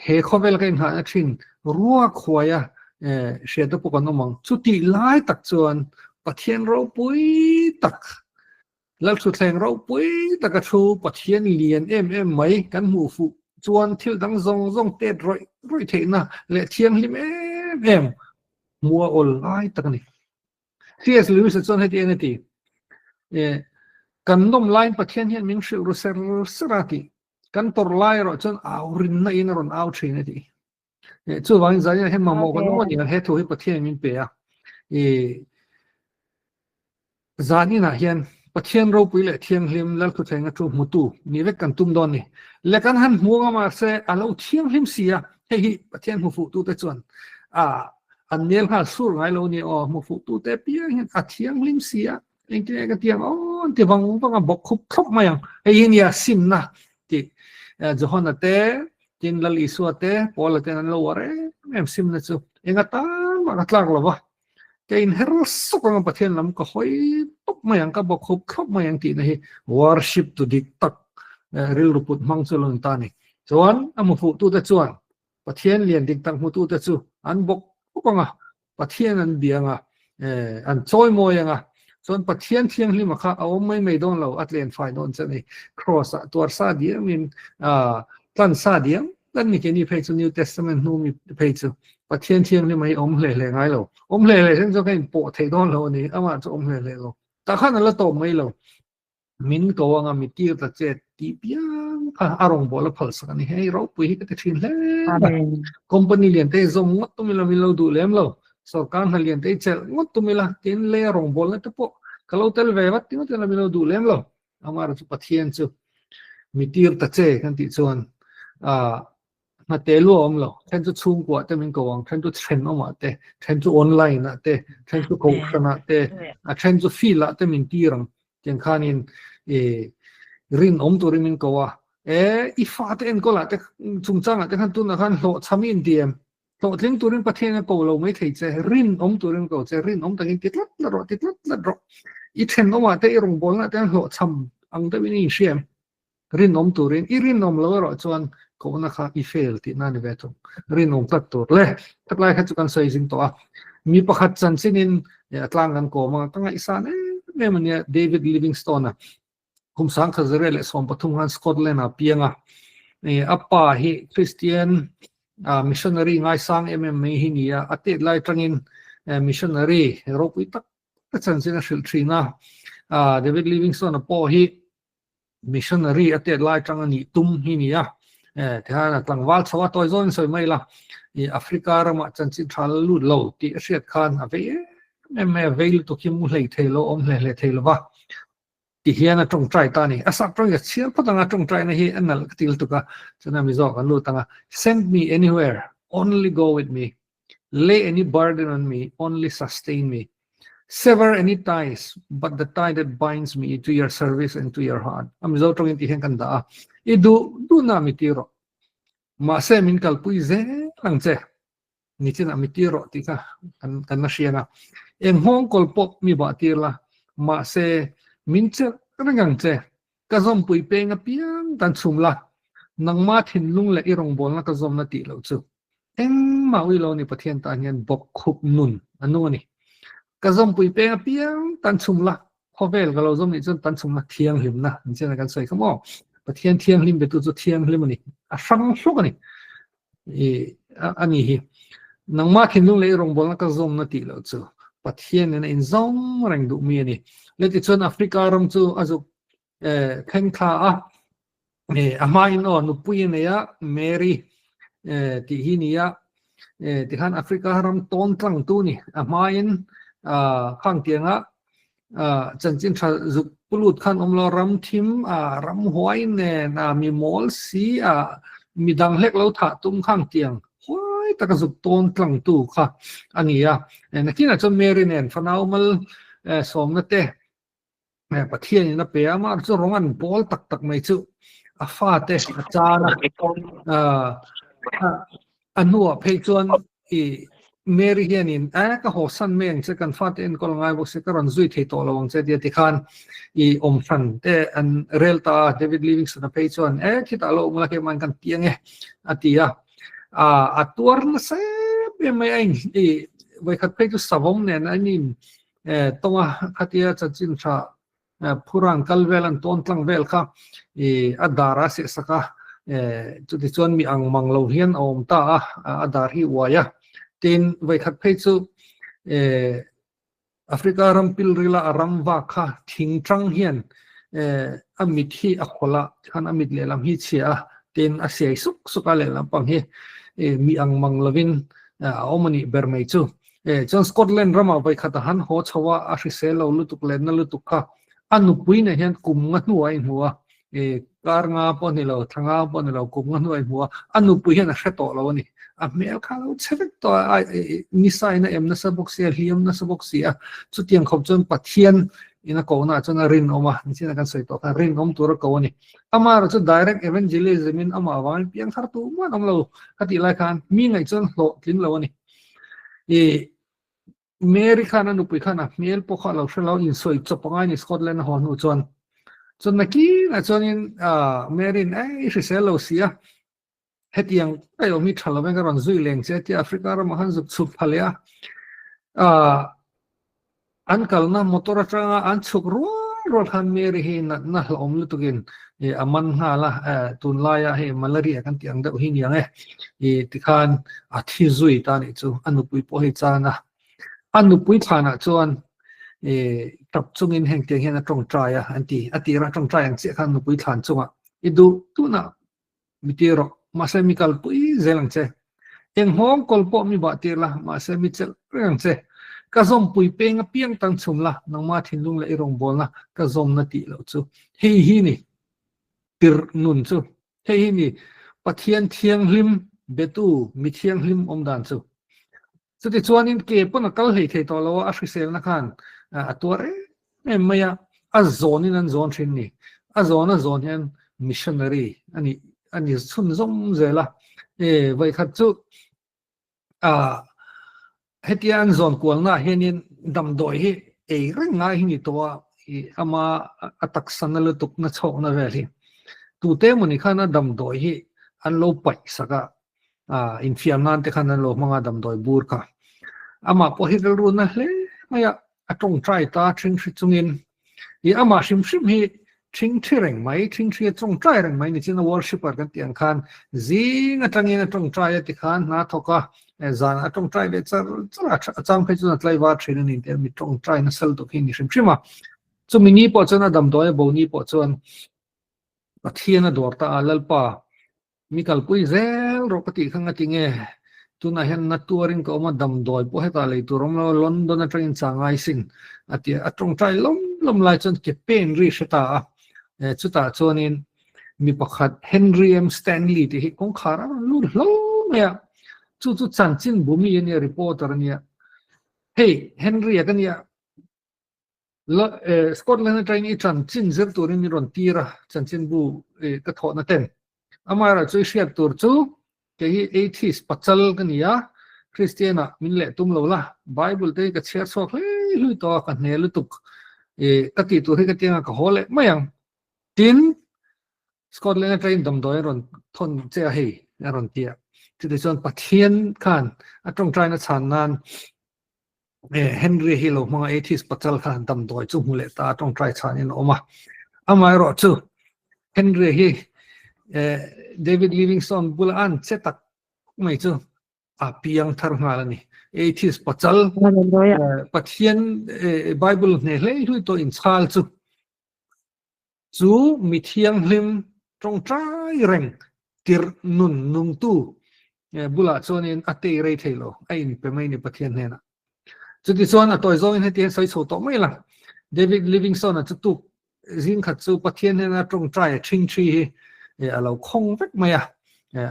he khovel kan ha na thin ruwa khwaya she te po kan omang chuti lai tak chuan pathian ro pui tak lal thu thleng ro pui tak a thu pathian lian em mai kan mu fu chuan thil dang zong te roi theina le thiang lim em mua ol ai tak ni CS Lewis chuan heti eneti kan nom line pathian hian min shil ru ser serati kan tor lai ro chuan aurin na in ron out thin eti chu wang zai he ma mo kan mo ni he thu hi pathian min pe a zani na hian pathian ro pui le thiang hlim lal khu thenga tu mutu ni ve kan tum don ni le kan han muanga ma se alo thiang hlim sia he hi pathian hu fu tu te chuan an nel ha sur ngai lo ni mu fu tu te pia hian a thiang hlim sia engte ka tiang ti wang bok khup thop ma yang he yin ya sim na ti johona te tin lal isu te pol te an lo ware em sim na chu enga ta ma ka tlak lo ba kein heros ko ng pathian lam ko hoi top mayang ka bok khup khop mayang ti na hi worship to dik tak ril ruput mang chulon ta ni chuan amu fu tu ta chuan pathian lian dik tak mu tu ta chu an bok ko nga pathian an bianga an choi moyanga chuan pathian thiang hlima kha awm mai don lo atlen fai don chani cross tuar sa dia min tan sa dia dan ni ke ni phei chu New Testament nu mi phei chu pathian thiang hlima hi om hle ngai lo om hle chen cho kain po thei don lo ni ama chu om hle lo ta khan la to mai lo min ko anga mi tir ta che ti piang arong bol phal sa ni hei ro pui ka te thin le company lian te zong ngot tu mi lo du lem lo sarkar na lian te chel ngot tu mi la tin le rong bol na te po kalau tel ve wat tin te mi lo du lem lo amar chu pathian chu mi tir ta che kan ti chuan ma te lo om lo chen chu chung kwa te min ko wang chen chu chen oma te chen chu online na te chen chu ko na te chen chu feel la te min tirang chen khanin rin om tu rin min ko wa I fa te en ko la te chung chang te khan tu na khan lo chamin diem lo tling tu rin pathian ko lo mai thei che rin om tu rin ko che rin om tangin titlat la ro I chen oma te rong bol na te lo cham ang te win siam rin om tu rin I rin om lo ro chuan ko na kha I fail ti na ni vetung rin om tat tur le tak lai kha chu kan sai jing to a mi pakhat chan sinin atlang kan ko ma tanga isan me mania David Livingstone kum sang kha zere le som pathum han Scotland a pianga appa hi Christian missionary ngai sang MMA hi nia ate lai tangin missionary ropui tak chan sina shil trina David Livingstone po hi missionary ate lai tangani tum hi nia thana tlangwal chawa toy zone soi mai la Africa rama chanchin thal lu lo ti riat khan ave me veil to kim mu hlei thelo om hle thelo wa ti hiana tong trai ta ni asa tong ya chial patanga tong trai na hi anal til to ka chana mi zo kan lu tanga send me anywhere only go with me lay any burden on me only sustain me sever any ties but the tie that binds me to your service and to your heart am zo tong ti hen kan da idu du na mi tiro ma se min kal pui ze lang che ni chen am tiro ti ka kan na siana eng hong kol pop mi ba tirla ma se min che rangang che ka zom pui pe nga piang tan chumla nang ma thin lung le irong bol na ka zom na ti lo chu eng ma wi lo ni pathian ta hian bok khup nun anu ni ka zom pui pe nga piang tan chumla khovel ka lo zom ni chun tan chumla thiang him na ni chen kan sai khamo pathian thiang hlim be tu chu thiang hlim ni a sang sok ni ani hi nang ma thin lung le irong bol na ka zom na ti lo chu pathian na in zong rang du mi ni leti chon Africa ram chu azu khen kha a amai no nu pui ne ya Mary ti hi nia ti khan Africa ram ton tlang tu ni a main khang tianga chanchin tha zuk pulut khan omlo ram thim ram huai ne na mi mol si mi dang lek lo tha tum khang tiang hoi taka zuk ton tlang tu kha ania nakina chon merinen fanaumal som na te pathian na pe ama chu rongan bol tak tak mai chu a fa te a chana anua phei chuan I Mary hianin ka ho san meng che kan fat en kol ngai bo se karon zui thei to lawang che dia ti khan I om than te an relta David Livingstone a phei chuan khita lo mala ke man kan tiang atia atuar na se be mai ai vai khat phei chu savom nen anin tonga khatia chachin tha phurang kalvel an ton tlang vel kha adara se saka chu ti chuan mi ang manglo hian om ta adar hi waya tin vai khat phei chu Africa ram pilrila aram wa kha thingtang hian amit hi akhola khan amit lelam hi chia tin a sei suk suka lelam pang hi mi ang manglovin omani bermei chu John Scotland rama vai khat han ho chawa a hriselo lutuk len na lutuk kha anupui na hian kum nga nuai huwa kar nga pon ni lo thanga pon ni lo kum nga nuai huwa anupui hian a hreto lo ni a mel kha lo chevek to ni sai na em na sabok sia hiam na sabok sia chu tiang khop chon pathian ina ko na chon rin oma ni sina kan soi to kan rin om tur ko ni amar chu direct evangelism in ama wal piang thar tu man om lo khati lai khan mi ngai chon lo tlin lo ni Mary khana nu pui khana mel po kha lo shlo in soi chopangai ni Scotland ho nu chon naki na chonin Mary ai hriselo sia hetiang ai omi thalo ben ron zui leng che ti Africa ra mahan zup chup phalia an kalna motor atanga an chuk ro khan Mary hi na hlom lu tukin aman hala tunlaya he malaria kan tiang da hin yang ti khan athi zui ta ni chu anupui po hi chana anupui thana chuan tap chungin heng tiang hian atong traya ati ra tong trayang che khan nupui than chunga idu tuna mitiro masemical pui zelang che eng hong kolpo mi ba tirla masemical rang che ka zom pui peng piang tang chumla nangma thinlung la irong bolna ka zom na ti lo chu hei hi ni tir nun chu hei hi ni pathian thiang hlim betu mi thiang hlim omdan chu chuti chuanin ke pona kal hei thei to lo a hrisel na khan ator maya a zonin an zon thin ni a zon hian missionary ani chun zom zela vai khat chu hetian zon kualna hianin damdoi hi renga hi ni to ama atak sanal tuk na chho na veli tu te muni khana damdoi hi an lo pai saka in fiamnan te khana lo manga damdoi bur ka ama po hi ru na hle maya atong try ta thing chungin ama shim hi thing thireng mai thing thri chong try reng mai ni china worshiper kan tiang khan zing atangin atong try ti khan na thoka zan atong try le chang phe chuna tlai wa thrin ni te mi tong try na sel to hin ni shim shima chu mini po chana damdoi bo ni po chon pathiana dorta alalpa mikal pui zel ro pati khanga tinge tuna hen na touring ko ma damdoi po heta le turom lo London atang changai sin ati atong try lom lai chon ke pen ri shata chuta chonin mi pakhat Henry M Stanley ti hi kong khara lu lo ya chu chanchin bumi ni reporter ni hey Henry akan ya Scotland train chanchin zer turin ni ron tira chanchin bu ka thona ten amara chu shiat tur chu ke hi 80s pachal kan ya Christiana minle tum lo la Bible te ka share so lui to ka ne lu tuk ka ti tu ri ka tinga ka hole mayang tin Scotland train damdoi ron thon che hei ron tia ti de chon pathian khan atong try na chan nan Henry Hill mga 80s pachal khan damdoi chu mule ta atong try chan in oma amai ro chu Henry hi David Livingstone bulan cetak mai chu piang thar ngalani 80s pachal pathian Bible ne hlei hui to in chal chu mi thiang hlim trong trai reng tir nun nung tu บุละส่วนนี้อัตเรย์เทโลไอ้นี่เป็นไม่ในประเทศเนี่ยนะจุดที่ส่วนตัวโซนให้เตียนสวยสุดต่อไม่ละเดวิดลิวิงสตันจุดตุกจิงขัดสู่ประเทศเนี่ยนะตรงใจชิงชีเราคงเวกไม่อะ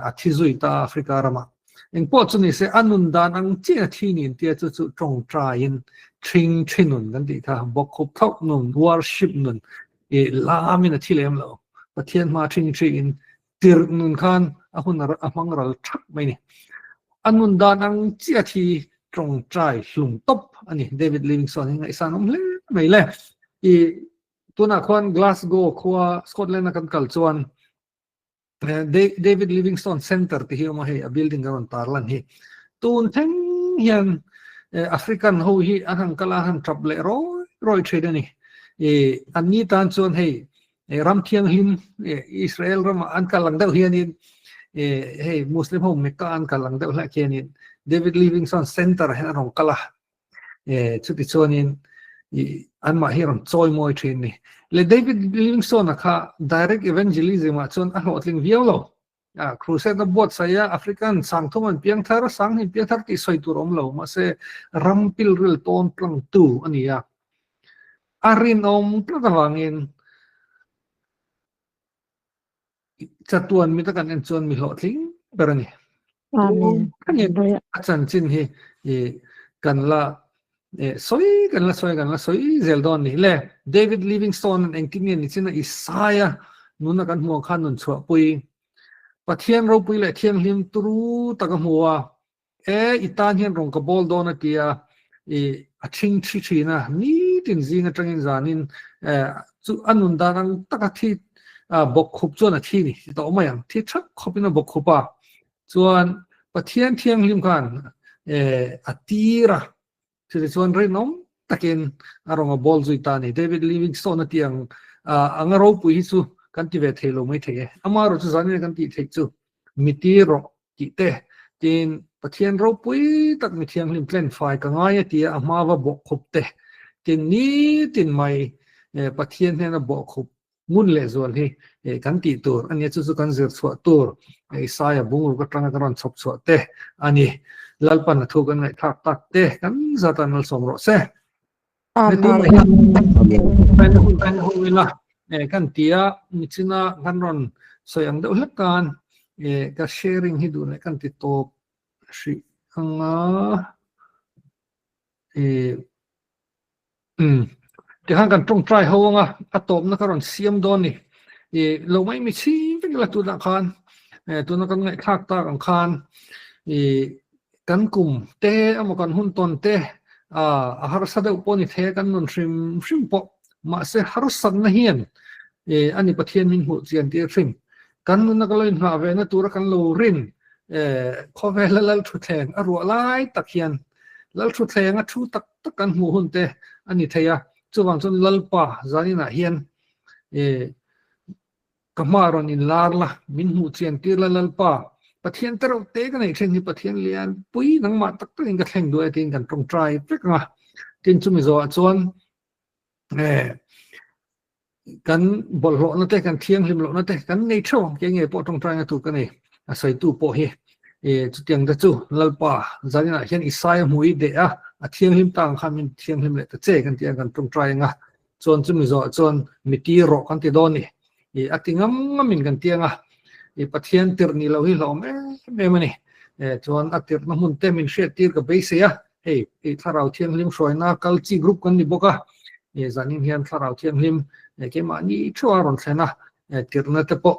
อาทิสุยตาแอฟริการามาเองพอจุดนี้เสียอนุนดานังเจ้าที่นี่เตียจุดตรงใจชิงนุนกันดีค่ะบอกคุบทักนุนวอร์ชิปนุนลามินาที่เลี้ยงเราประเทศมาชิงติรนุนคันอาหุนอามังเราทักไม่เนี่ยอนุนดานังเจ้าที่ตรงใจหลุมตบอันนี้เดวิดลิวิงสตันยังไงสานอมเล่ไม่เล่ตัวนักคนกลาสโกคัวสกอตแลนด์กันกัลจวนเดวิดลิวิงสตันเซ็นเตอร์ที่เขามาให้บิลดิ้งกันตาร์ลันให้ตูนทั้งยันแอฟริกันหูฮีอันหังกลาหันทรัพย์เล่ร้อยเทรดนี่อันนี้ตานจวนให้รัมเทียงหินอิสราเอลรัมอันกัลังเดาเฮียนี่ให้มุสลิมหูเมกาอันกัลังเดาละเคียนี่เดวิดลิวิงสตันเซ็นเตอร์ให้อันหังกลาชุดที่จวนนี่อันมาเฮรอนซอยมวยเทรนนี่le David Livingstone ka direct evangelism a chon a hotling violo crusade bot saya african sangthom an piang thar sang ni piang thar ti soi tur om lo ma se rampil ril ton tlang tu ania arin om tawangin chatuan mi takan en chon mi hotling berani Amen. kanin Hallelujah. achan chin hi kan la soi zeldon ni le David Livingstone and king ni china Isaiah nuna kan mo khan nun chwa pui pathian ro pui le thiam hlim tru takamwa itan hian rong ka bol dona tia a thing thi na ni tin zinga tangin zanin chu anun danang takathi bok khup chona thi ni to mayang thi thak khopina bok khupa chuan pathian thiam hlim khan atiraคือส่วนเรื่องน้องตะเกียนอารมณ์บอลจุยตานี่เดวิดลิวิงสตันที่ยังอังเราปุยสุกันที่เวทเฮโลไม่เทอามารู้จักสันนี่กันที่เทจูมิตีโรกิเตจีนประเทศเราปุยตักมิเทียงลิมเพลนไฟกันง่ายที่อามาว่าบอกขบเตจีนนี้จีนไม่ประเทศเนี่ยนะบอกขบมุนเลส่วนที่กันที่ตัวอันนี้จุดกันเสือสวดตัวสายบุ้งก็ตั้งกันรันสบสวดเตอันนี้ลัลปันทุกันไงทักตักเตะกันซาตานนัลสมรสเซ่ในตัวไหนเป็นหุ่นเวลากันเตียมิชินากันรอนสยังเดือดกันก็แชร์ริงให้ดูในกันติดต่อสิอังที่ห่างกันตรงใจเขาว่าอะตอมนักรอนเสียมโดนนี่เราไม่มีชีเป็นละตัวนักขันตัวนักกันไงทักตากันขันกันกลุ่มเตะอเมริกันหุ่นตนเตะหารุสัตย์อุปนิเทกันนนชิมปอมาเสหารุสัตย์นะเฮียนอันนี้ประเทศมินหูเจียนเตียชิมกันนั่นก็เลยหาเวนะตัวกันโลรินข้อเวลาชุดแทงอรัวไล่ตะเคียนแล้วชุดแทงชุดตักกันหูหุ่นเตะอันนี้เทียจู่วันจนลัลป่าจานี่นะเฮียนกมารอนินลาร์ละมินหูเจียนเตียลัลป่าประเทศแต่เราเตะกันในเช่นที่ประเทศเลียนปุ้ยนังมาตักตัวเองก็แข่งด้วยทีกันตรงใจเพื่อกันทีจุ่มโซ่ส่วนกันบอลโลนั่นเตะกันเทียงริมโลนั่นเตะกันในช่วงยังไงปอตรงใจกันถูกกันนี่ใส่ตู้ปอเฮจุดยังจะจู่ลัลป่าจานี่นะเช่นอิสายมุยเดะเทียงริมต่างคำมินเทียงริมเลยแต่เจกันเทียงกันตรงใจงะส่วนจุ่มโซ่ส่วนมิตีโรกันที่โดนนี่ติงงมินกันเทียงประเทศเตอร์นี่เราให้เราไม่มันนี่จวนอัตย์น้ำมันเต็มมินเชียตีร์กับเบสเซียถ้าเราเทียงริมสวยน่าคัลจีกรุ๊ปกันนี่บอกจานี่เฮียนถ้าเราเทียงริมเกี่ยมันนี่ชัวร์รอนเซนะตีร์นั่นเตปอ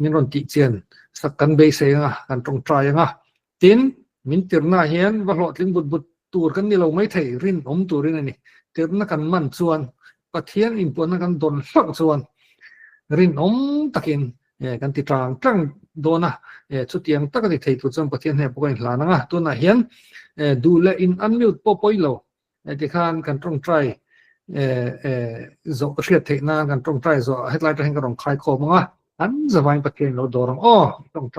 มินรอนติเจียนสักกันเบสเซียกันตรงใจตินมินตีร์น่าเฮียนว่าเราทิ้งบุตรตัวกันนี่เราไม่ถ่ายรินตัวรินนี่ตีร์น่ากันมันส่วนประเทศอินปวนน่ากันโดนสักส่วนรินตะกินกันติดจังโดนชุดยังตั้งแต่ไทยตัวจำประเทศเนี่ยพวกนี้หลานตัวน่ะเห็นดูแลอินอันมิวต์ปอยโลที่ข้างกันตรงใจโซ่เสียเทน่ากันตรงใจโซ่ให้ไล่จะให้กันตรงคลายคอมั้งอันจะวางประเทศเราโดนตรงใจ